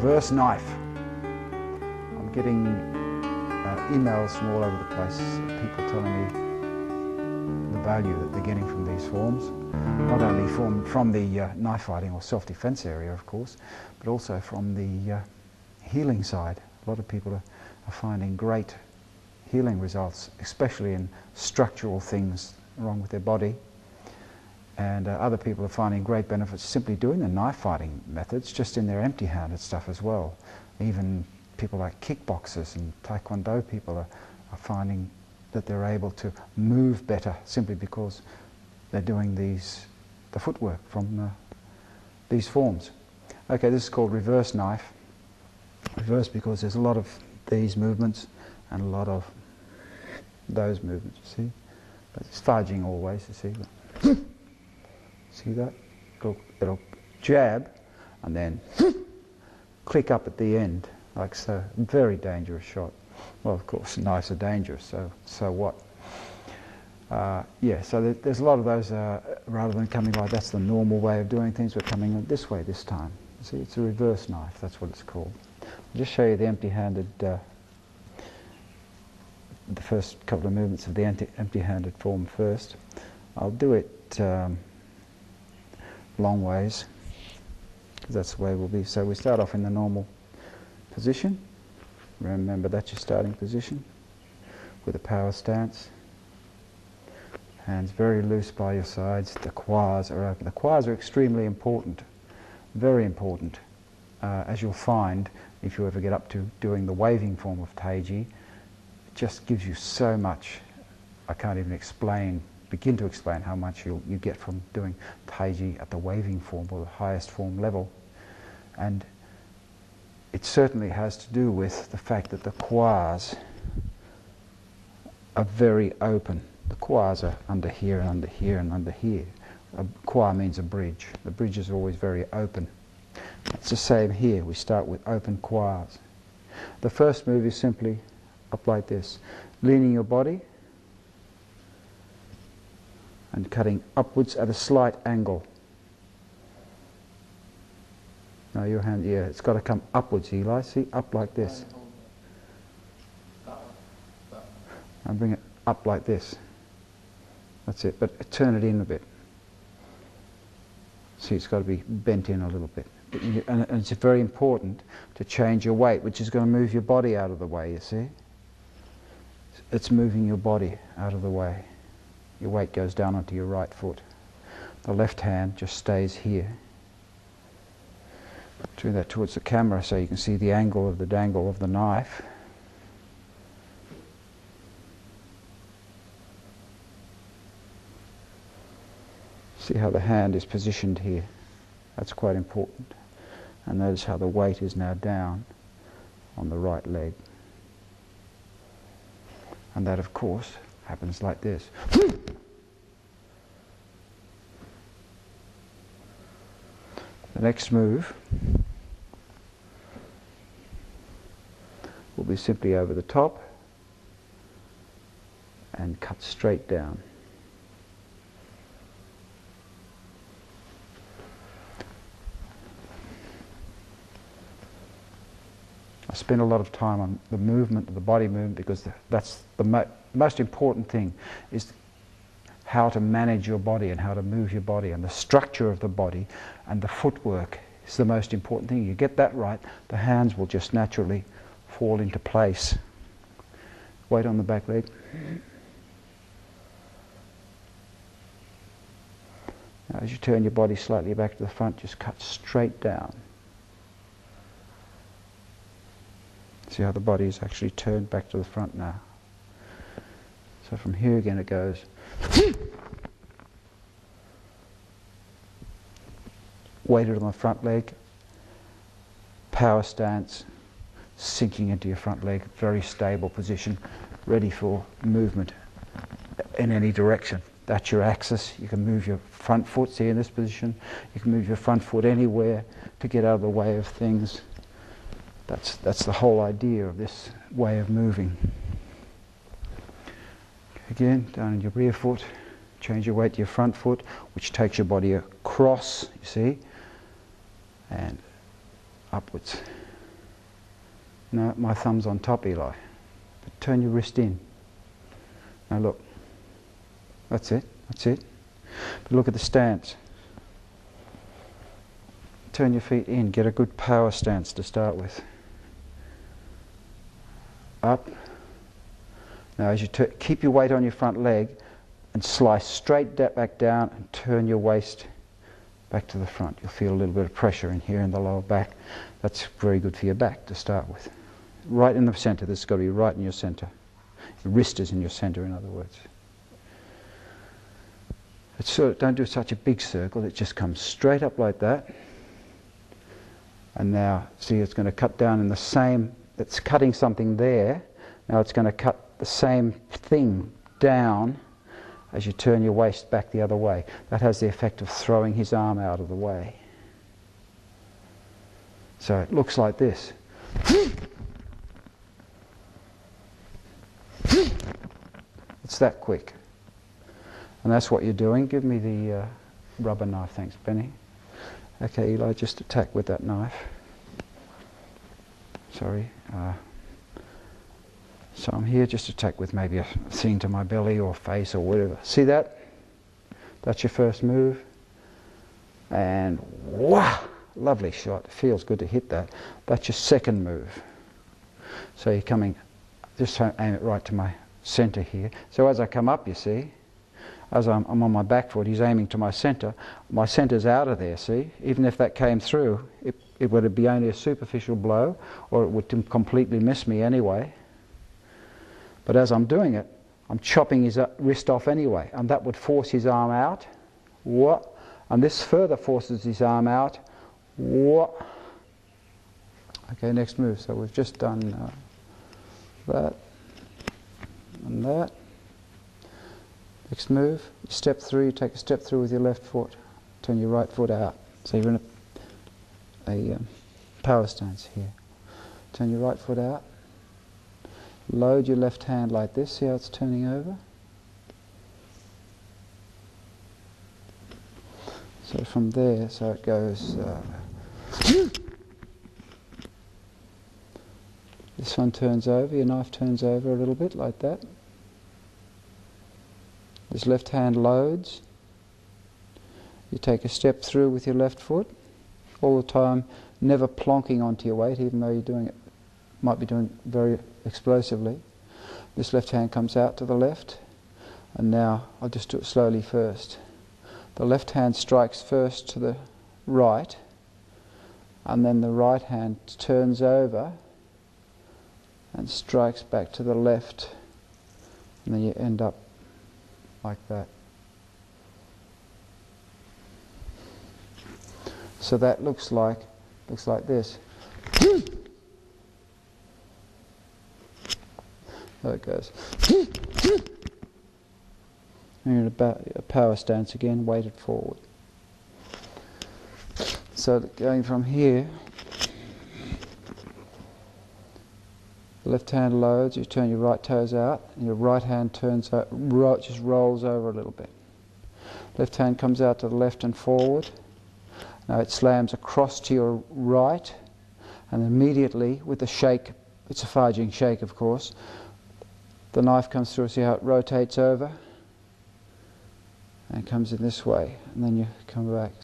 reverse knife. I'm getting emails from all over the place, people telling me the value that they're getting from these forms, not only from the knife fighting or self-defense area, of course, but also from the healing side. A lot of people are finding great healing results, especially in structural things wrong with their body. And other people are finding great benefits simply doing the knife fighting methods, just in their empty-handed stuff as well. Even people like kickboxers and taekwondo people are finding that they're able to move better simply because they're doing the footwork from these forms. Okay, this is called reverse knife. Reverse because there's a lot of these movements and a lot of those movements, you see? But it's fudging always, you see? See that? It'll jab and then click up at the end, like so. Very dangerous shot. Well, of course, knives are dangerous, so what? Yeah, so there's a lot of those, rather than coming like that's the normal way of doing things, we're coming this way this time. See, it's a reverse knife, that's what it's called. I'll just show you the empty-handed, the first couple of movements of the empty-handed form first. I'll do it long ways, because that's the way it will be. So we start off in the normal position. Remember, that's your starting position with a power stance. Hands very loose by your sides. The quads are open. The quads are extremely important, very important, as you'll find if you ever get up to doing the waving form of Taiji. It just gives you so much. I can't even begin to explain how much you get from doing Taiji at the waving form or the highest form level. And it certainly has to do with the fact that the quads are very open. The quads are under here and under here and under here. A kwa means a bridge. The bridge is always very open. It's the same here. We start with open quads. The first move is simply up like this, leaning your body and cutting upwards at a slight angle. Now your hand, yeah, it's got to come upwards, Eli. See, up like this. And bring it up like this. That's it, but turn it in a bit. See, it's got to be bent in a little bit. And it's very important to change your weight, which is going to move your body out of the way, you see. It's moving your body out of the way. Your weight goes down onto your right foot. The left hand just stays here. Turn that towards the camera so you can see the angle of the dangle of the knife. See how the hand is positioned here. That's quite important. And notice how the weight is now down on the right leg. And that, of course, happens like this. The next move will be simply over the top and cut straight down. I spend a lot of time on the movement, the body movement, because that's the most important thing, is how to manage your body and how to move your body, and the structure of the body and the footwork is the most important thing. You get that right, the hands will just naturally fall into place. Weight on the back leg. Now, as you turn your body slightly back to the front, just cut straight down. See how the body is actually turned back to the front now. So from here again it goes. Weighted on the front leg, power stance, sinking into your front leg, very stable position, ready for movement in any direction. That's your axis. You can move your front foot, see in this position, you can move your front foot anywhere to get out of the way of things. That's the whole idea of this way of moving. Again, down in your rear foot, change your weight to your front foot, which takes your body across, you see, and upwards. No, my thumb's on top, Eli. But turn your wrist in. Now look. That's it, that's it. But look at the stance. Turn your feet in, get a good power stance to start with. Up. Now as you keep your weight on your front leg and slice straight back down and turn your waist back to the front. You'll feel a little bit of pressure in here in the lower back. That's very good for your back to start with. Right in the center, this has got to be right in your center. Your wrist is in your center, in other words. Don't do such a big circle, it just comes straight up like that. And now, see, it's going to cut down in the same, it's cutting something there. Now it's going to cut the same thing down as you turn your waist back the other way. That has the effect of throwing his arm out of the way. So it looks like this. It's that quick. And that's what you're doing. Give me the rubber knife, thanks, Benny. Okay, Eli, just attack with that knife. Sorry. So I'm here, just attack with maybe a thing to my belly or face or whatever. See that? That's your first move. And wow! Lovely shot. It feels good to hit that. That's your second move. So you're coming, just aim it right to my center here. So as I come up, you see, as I'm on my back foot, he's aiming to my center. My center's out of there, see? Even if that came through, it would be only a superficial blow, or it would completely miss me anyway. But as I'm doing it, I'm chopping his wrist off anyway, and that would force his arm out. What? And this further forces his arm out. What? Okay, next move. So we've just done that and that. Next move, step through, you take a step through with your left foot, turn your right foot out. So you're in a power stance here. Turn your right foot out, load your left hand like this, see how it's turning over? So from there, so it goes, this one turns over, your knife turns over a little bit like that. This left hand loads. You take a step through with your left foot, all the time never plonking onto your weight, even though you're doing it, might be doing it very explosively. This left hand comes out to the left, and now I'll just do it slowly first. The left hand strikes first to the right, and then the right hand turns over and strikes back to the left, and then you end up like that. So that looks like this. There it goes. And a power stance again, weighted forward. So going from here, the left hand loads, you turn your right toes out, and your right hand turns out, just rolls over a little bit. Left hand comes out to the left and forward. Now it slams across to your right, and immediately with the shake, it's a fudging shake of course, the knife comes through, see how it rotates over, and comes in this way, and then you come back.